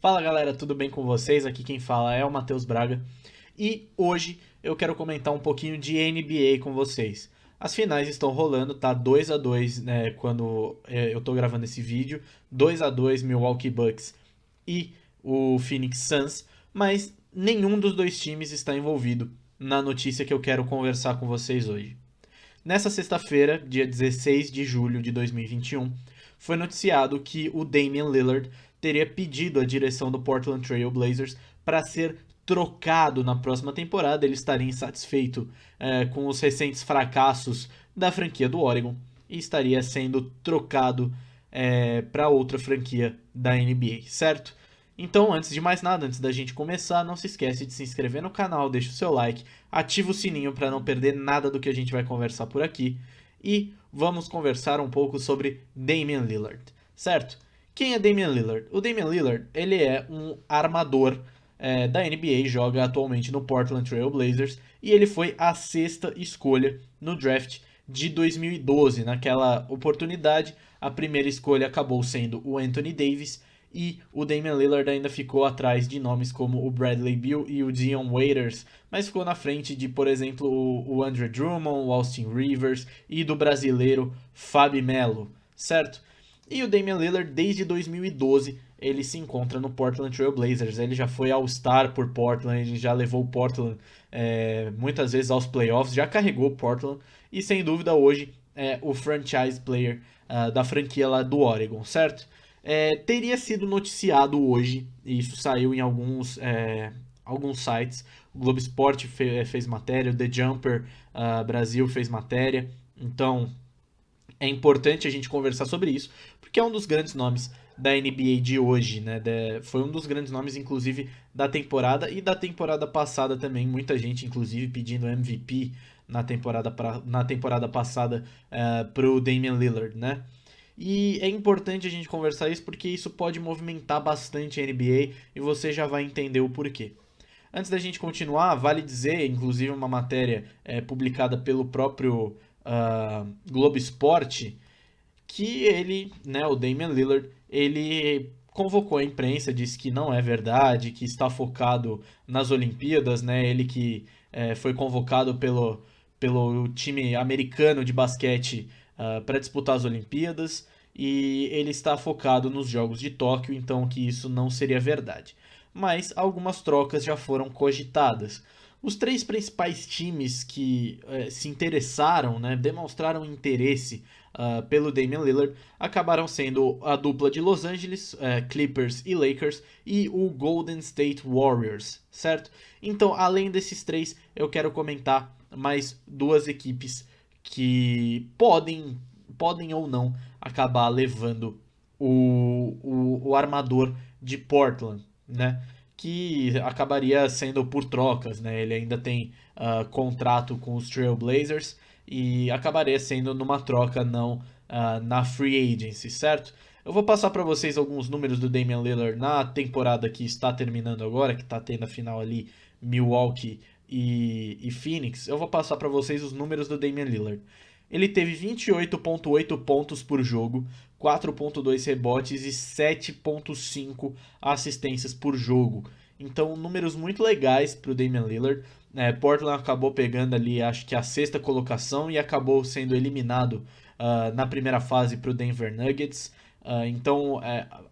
Fala galera, tudo bem com vocês? Aqui quem fala é o Matheus Braga e hoje eu quero comentar um pouquinho de NBA com vocês. As finais estão rolando, tá 2-2, né, quando eu tô gravando esse vídeo, 2-2 Milwaukee Bucks e o Phoenix Suns, mas nenhum dos dois times está envolvido na notícia que eu quero conversar com vocês hoje. Nessa sexta-feira, dia 16 de julho de 2021, foi noticiado que o Damian Lillard teria pedido à direção do Portland Trail Blazers para ser trocado na próxima temporada. Ele estaria insatisfeito com os recentes fracassos da franquia do Oregon e estaria sendo trocado para outra franquia da NBA, certo? Então, antes de mais nada, antes da gente começar, não se esquece de se inscrever no canal, deixa o seu like, ativa o sininho para não perder nada do que a gente vai conversar por aqui. E vamos conversar um pouco sobre Damian Lillard, certo? Quem é Damian Lillard? O Damian Lillard, ele é um armador da NBA, joga atualmente no Portland Trail Blazers e ele foi a sexta escolha no draft de 2012. Naquela oportunidade, a primeira escolha acabou sendo o Anthony Davis e o Damian Lillard ainda ficou atrás de nomes como o Bradley Beal e o Dion Waiters, mas ficou na frente de, por exemplo, o Andre Drummond, o Austin Rivers e do brasileiro Fábio Melo, certo? E o Damian Lillard, desde 2012, ele se encontra no Portland Trail Blazers. Ele já foi All-Star por Portland, ele já levou o Portland muitas vezes aos playoffs, já carregou o Portland e, sem dúvida, hoje é o franchise player da franquia lá do Oregon, certo? Teria sido noticiado hoje, e isso saiu em alguns sites. O Globo Esporte fez matéria, o The Jumper Brasil fez matéria. Então é importante a gente conversar sobre isso, porque é um dos grandes nomes da NBA de hoje, né? Foi um dos grandes nomes, inclusive, da temporada e da temporada passada também. Muita gente, inclusive, pedindo MVP na temporada passada pro Damian Lillard, né? E é importante a gente conversar isso porque isso pode movimentar bastante a NBA e você já vai entender o porquê. Antes da gente continuar, vale dizer, inclusive uma matéria publicada pelo próprio Globo Esporte, que ele, né, o Damian Lillard, ele convocou a imprensa, disse que não é verdade, que está focado nas Olimpíadas, né? Ele que foi convocado pelo time americano de basquete para disputar as Olimpíadas e ele está focado nos Jogos de Tóquio, então que isso não seria verdade. Mas algumas trocas já foram cogitadas. Os três principais times que se interessaram, né, demonstraram interesse pelo Damian Lillard, acabaram sendo a dupla de Los Angeles, Clippers e Lakers, e o Golden State Warriors, certo? Então, além desses três, eu quero comentar mais duas equipes que podem ou não acabar levando o armador de Portland, né? Que acabaria sendo por trocas, né? Ele ainda tem contrato com os Trail Blazers e acabaria sendo numa troca, não na free agency, certo? Eu vou passar para vocês alguns números do Damian Lillard na temporada que está terminando agora, que está tendo a final ali Milwaukee e Phoenix. Eu vou passar para vocês os números do Damian Lillard. Ele teve 28,8 pontos por jogo, 4,2 rebotes e 7,5 assistências por jogo. Então, números muito legais para o Damian Lillard. Portland acabou pegando ali, acho que a sexta colocação e acabou sendo eliminado na primeira fase para o Denver Nuggets. Então,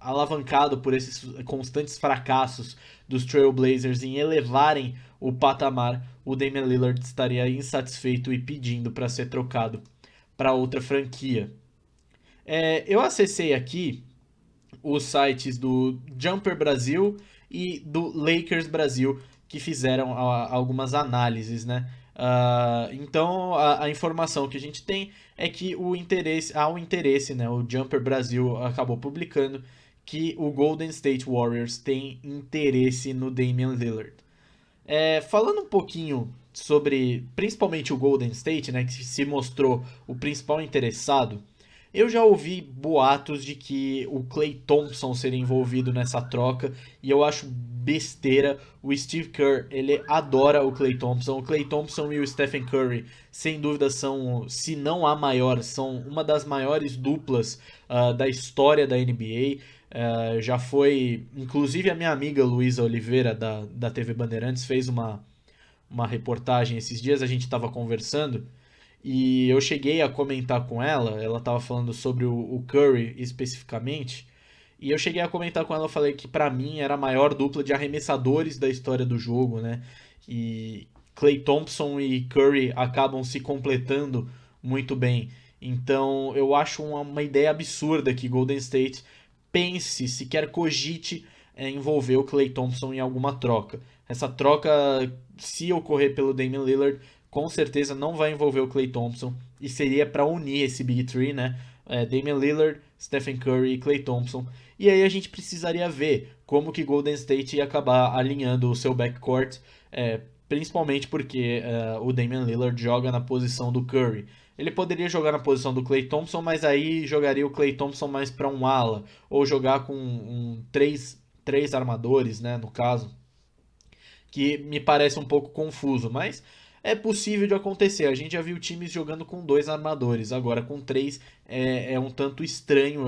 alavancado por esses constantes fracassos dos Trail Blazers em elevarem o patamar, o Damian Lillard estaria insatisfeito e pedindo para ser trocado para outra franquia. Eu acessei aqui os sites do Jumper Brasil e do Lakers Brasil, que fizeram algumas análises, né? Então a informação que a gente tem é que há um interesse, né? O Jumper Brasil acabou publicando que o Golden State Warriors tem interesse no Damian Lillard. Falando um pouquinho sobre principalmente o Golden State, né, que se mostrou o principal interessado, eu já ouvi boatos de que o Klay Thompson seria envolvido nessa troca e eu acho besteira. O Steve Kerr, ele adora o Klay Thompson. O Klay Thompson e o Stephen Curry, sem dúvida, são, se não a maior, são uma das maiores duplas da história da NBA. Já foi, inclusive a minha amiga Luísa Oliveira da TV Bandeirantes fez uma reportagem esses dias, a gente estava conversando e eu cheguei a comentar com ela, ela estava falando sobre o Curry especificamente, e eu cheguei a comentar com ela, eu falei que pra mim era a maior dupla de arremessadores da história do jogo, né? E Klay Thompson e Curry acabam se completando muito bem. Então eu acho uma ideia absurda que Golden State pense, sequer cogite envolver o Klay Thompson em alguma troca. Essa troca, se ocorrer pelo Damian Lillard, com certeza não vai envolver o Klay Thompson e seria para unir esse Big Three, né? Damian Lillard, Stephen Curry e Klay Thompson. E aí a gente precisaria ver como que Golden State ia acabar alinhando o seu backcourt, principalmente porque o Damian Lillard joga na posição do Curry. Ele poderia jogar na posição do Klay Thompson, mas aí jogaria o Klay Thompson mais para um ala, ou jogar com três armadores, né, no caso, que me parece um pouco confuso, mas é possível de acontecer. A gente já viu times jogando com dois armadores, agora com três é um tanto estranho.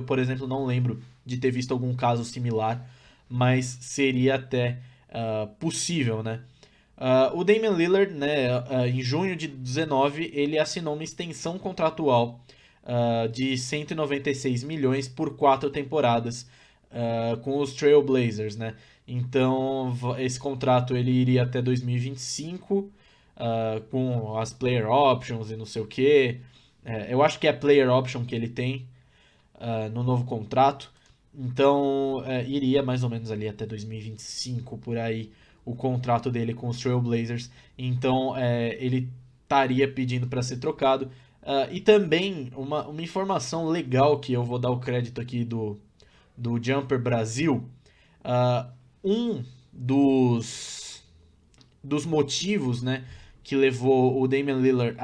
Por exemplo, não lembro de ter visto algum caso similar, mas seria até possível, né? O Damian Lillard, né, em junho de 19, ele assinou uma extensão contratual de 196 milhões por 4 temporadas com os Trail Blazers, né? Então, esse contrato ele iria até 2025, com as player options e não sei o que. Eu acho que é player option que ele tem no novo contrato. Então, iria mais ou menos ali até 2025, por aí, o contrato dele com os Trail Blazers. Então, ele estaria pedindo para ser trocado. E também, uma informação legal que eu vou dar o crédito aqui do Jumper Brasil. Um dos motivos, né, que levou o Damian Lillard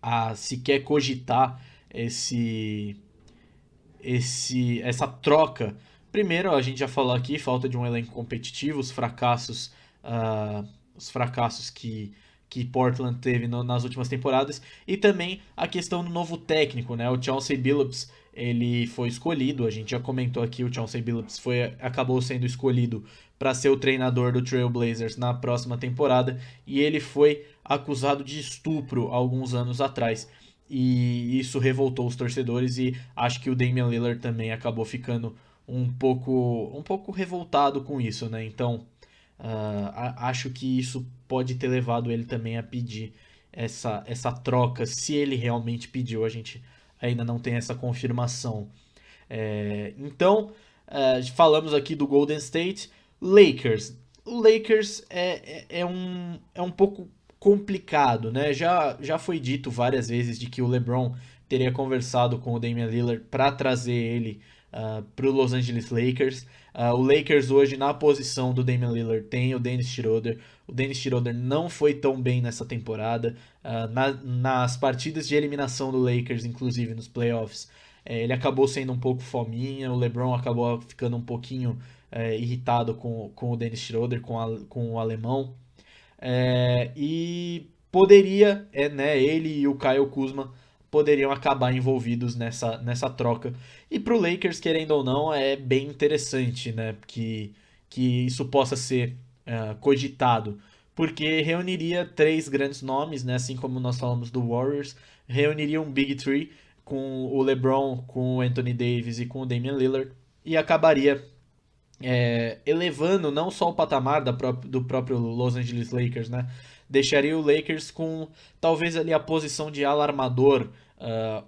a sequer cogitar essa troca. Primeiro, a gente já falou aqui, falta de um elenco competitivo, os fracassos que Portland teve nas últimas temporadas, e também a questão do novo técnico, né? O Chauncey Billups, ele foi escolhido, a gente já comentou aqui, o Chauncey Billups acabou sendo escolhido para ser o treinador do Trail Blazers na próxima temporada, e ele foi acusado de estupro alguns anos atrás. E isso revoltou os torcedores e acho que o Damian Lillard também acabou ficando um pouco revoltado com isso, né? Então, acho que isso pode ter levado ele também a pedir essa troca, se ele realmente pediu, a gente ainda não tem essa confirmação. Então, falamos aqui do Golden State. Lakers. O Lakers é um pouco complicado, né? Já foi dito várias vezes de que o LeBron teria conversado com o Damian Lillard para trazer ele para o Los Angeles Lakers. O Lakers hoje na posição do Damian Lillard tem o Dennis Schroeder. O Dennis Schroeder não foi tão bem nessa temporada. Nas partidas de eliminação do Lakers, inclusive nos playoffs, ele acabou sendo um pouco fominha. O LeBron acabou ficando um pouquinho irritado com o Dennis Schroeder, com o alemão. E poderia, né, ele e o Kyle Kuzma poderiam acabar envolvidos nessa troca. E pro Lakers, querendo ou não, é bem interessante, né, que isso possa ser cogitado. Porque reuniria três grandes nomes, né, assim como nós falamos do Warriors, reuniria um Big Three com o LeBron, com o Anthony Davis e com o Damian Lillard, e acabaria elevando não só o patamar do próprio Los Angeles Lakers, né? Deixaria o Lakers com talvez ali a posição de ala armador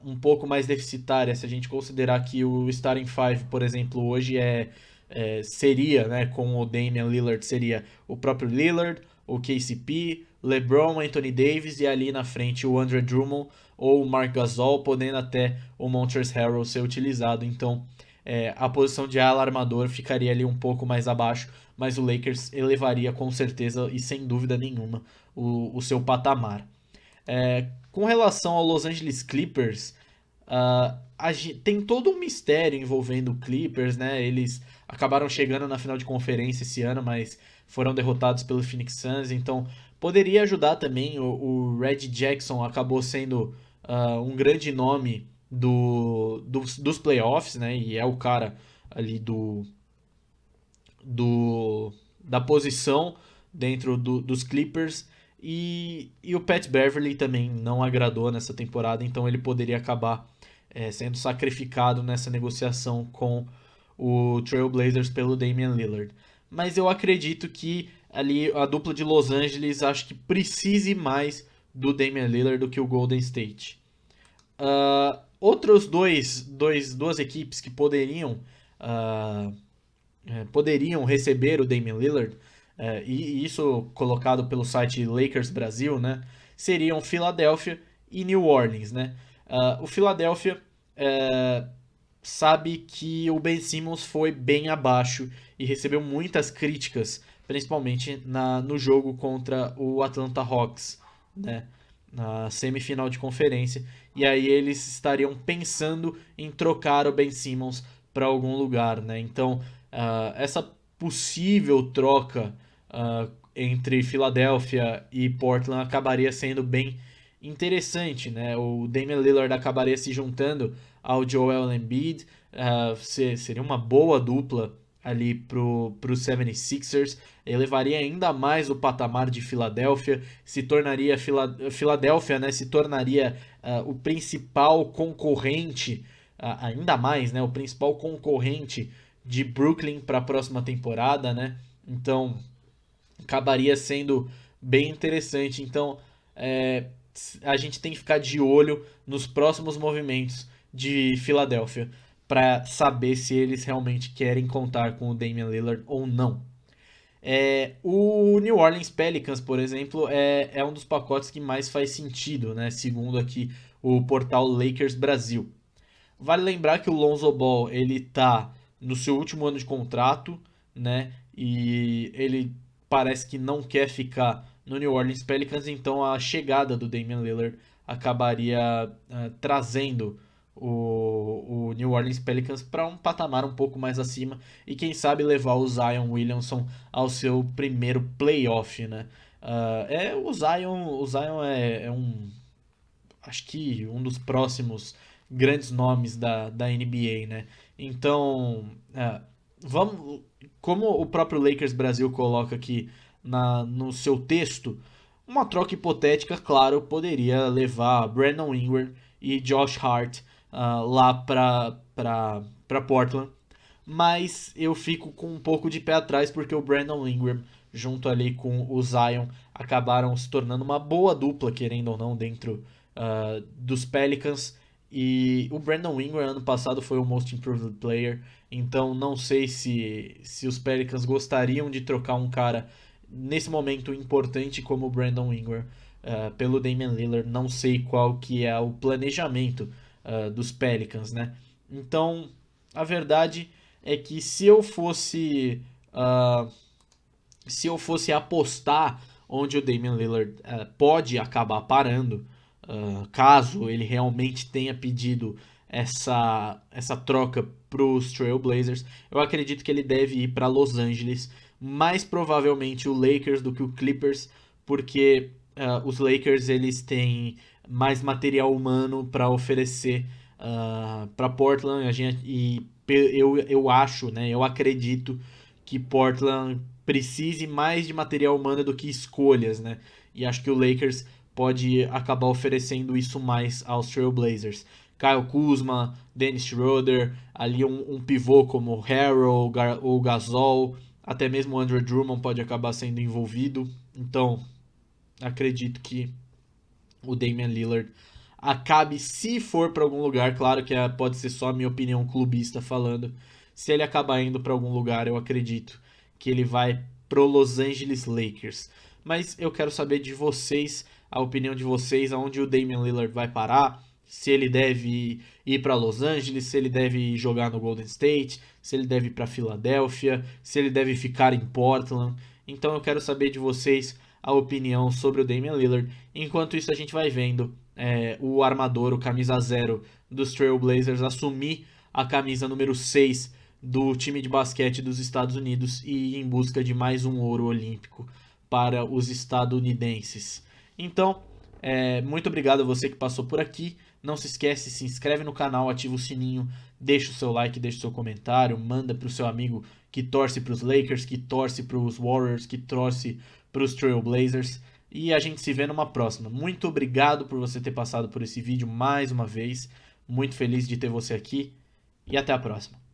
um pouco mais deficitária, se a gente considerar que o starting five, por exemplo, hoje seria, né, com o Damian Lillard, seria o próprio Lillard, o KCP, LeBron, Anthony Davis e ali na frente o Andre Drummond ou o Marc Gasol, podendo até o Montrezl Harrell ser utilizado. Então, a posição de ala armador ficaria ali um pouco mais abaixo, mas o Lakers elevaria com certeza e sem dúvida nenhuma o seu patamar. Com relação ao Los Angeles Clippers, tem todo um mistério envolvendo o Clippers, né? Eles acabaram chegando na final de conferência esse ano, mas foram derrotados pelo Phoenix Suns, então poderia ajudar também. O Reggie Jackson acabou sendo um grande nome dos playoffs, né? E é o cara ali da posição dentro dos Clippers. E o Pat Beverly também não agradou nessa temporada, então ele poderia acabar sendo sacrificado nessa negociação com o Trail Blazers pelo Damian Lillard. Mas eu acredito que ali a dupla de Los Angeles acho que precise mais do Damian Lillard do que o Golden State. Outros duas equipes que uh, poderiam receber o Damian Lillard, e isso colocado pelo site Lakers Brasil, né, seriam Philadelphia e New Orleans. Né? O Philadelphia sabe que o Ben Simmons foi bem abaixo e recebeu muitas críticas, principalmente no jogo contra o Atlanta Hawks, né, na semifinal de conferência. E aí eles estariam pensando em trocar o Ben Simmons para algum lugar. Né? Então, essa possível troca entre Philadelphia e Portland acabaria sendo bem interessante, né? O Damian Lillard acabaria se juntando ao Joel Embiid, seria uma boa dupla ali pro 76ers, elevaria ainda mais o patamar de Filadélfia, se tornaria Filadélfia, né, se tornaria o principal concorrente, ainda mais, né, o principal concorrente de Brooklyn para a próxima temporada, né? Então, acabaria sendo bem interessante. Então, a gente tem que ficar de olho nos próximos movimentos de Filadélfia para saber se eles realmente querem contar com o Damian Lillard ou não. O New Orleans Pelicans, por exemplo, é um dos pacotes que mais faz sentido, né? Segundo aqui o portal Lakers Brasil. Vale lembrar que o Lonzo Ball ele tá no seu último ano de contrato, né? E ele parece que não quer ficar no New Orleans Pelicans, então a chegada do Damian Lillard acabaria trazendo o New Orleans Pelicans para um patamar um pouco mais acima e quem sabe levar o Zion Williamson ao seu primeiro playoff, né? O Zion é acho que um dos próximos grandes nomes da NBA, né? Então, vamos, como o próprio Lakers Brasil coloca aqui no seu texto, uma troca hipotética, claro, poderia levar Brandon Ingram e Josh Hart lá para Portland, mas eu fico com um pouco de pé atrás porque o Brandon Ingram junto ali com o Zion acabaram se tornando uma boa dupla, querendo ou não, dentro dos Pelicans. E o Brandon Ingram ano passado foi o Most Improved Player, então não sei se os Pelicans gostariam de trocar um cara nesse momento importante como o Brandon Ingram pelo Damian Lillard. Não sei qual que é o planejamento dos Pelicans, né? Então a verdade é que se eu fosse apostar onde o Damian Lillard pode acabar parando, caso ele realmente tenha pedido essa troca para os Trail Blazers, eu acredito que ele deve ir para Los Angeles, mais provavelmente o Lakers do que o Clippers, porque os Lakers eles têm mais material humano para oferecer para Portland, eu acho, né, eu acredito que Portland precise mais de material humano do que escolhas, né? E acho que o Lakers pode acabar oferecendo isso mais aos Trailblazers. Kyle Kuzma, Dennis Schroeder, ali um pivô como Harrell ou Gasol, até mesmo o Andre Drummond pode acabar sendo envolvido. Então, acredito que o Damian Lillard acabe, se for para algum lugar, claro que pode ser só a minha opinião clubista falando, se ele acabar indo para algum lugar, eu acredito que ele vai pro Los Angeles Lakers. Mas eu quero saber de vocês, a opinião de vocês, aonde o Damian Lillard vai parar, se ele deve ir para Los Angeles, se ele deve jogar no Golden State, se ele deve ir para Filadélfia, se ele deve ficar em Portland. Então eu quero saber de vocês a opinião sobre o Damian Lillard. Enquanto isso a gente vai vendo o armador, o camisa 0 dos Trail Blazers assumir a camisa número 6 do time de basquete dos Estados Unidos e ir em busca de mais um ouro olímpico para os estadunidenses. Então, muito obrigado a você que passou por aqui. Não se esquece, se inscreve no canal, ativa o sininho, deixa o seu like, deixa o seu comentário, manda pro seu amigo que torce pros Lakers, que torce pros Warriors, que torce pros Trail Blazers. E a gente se vê numa próxima. Muito obrigado por você ter passado por esse vídeo mais uma vez. Muito feliz de ter você aqui. E até a próxima.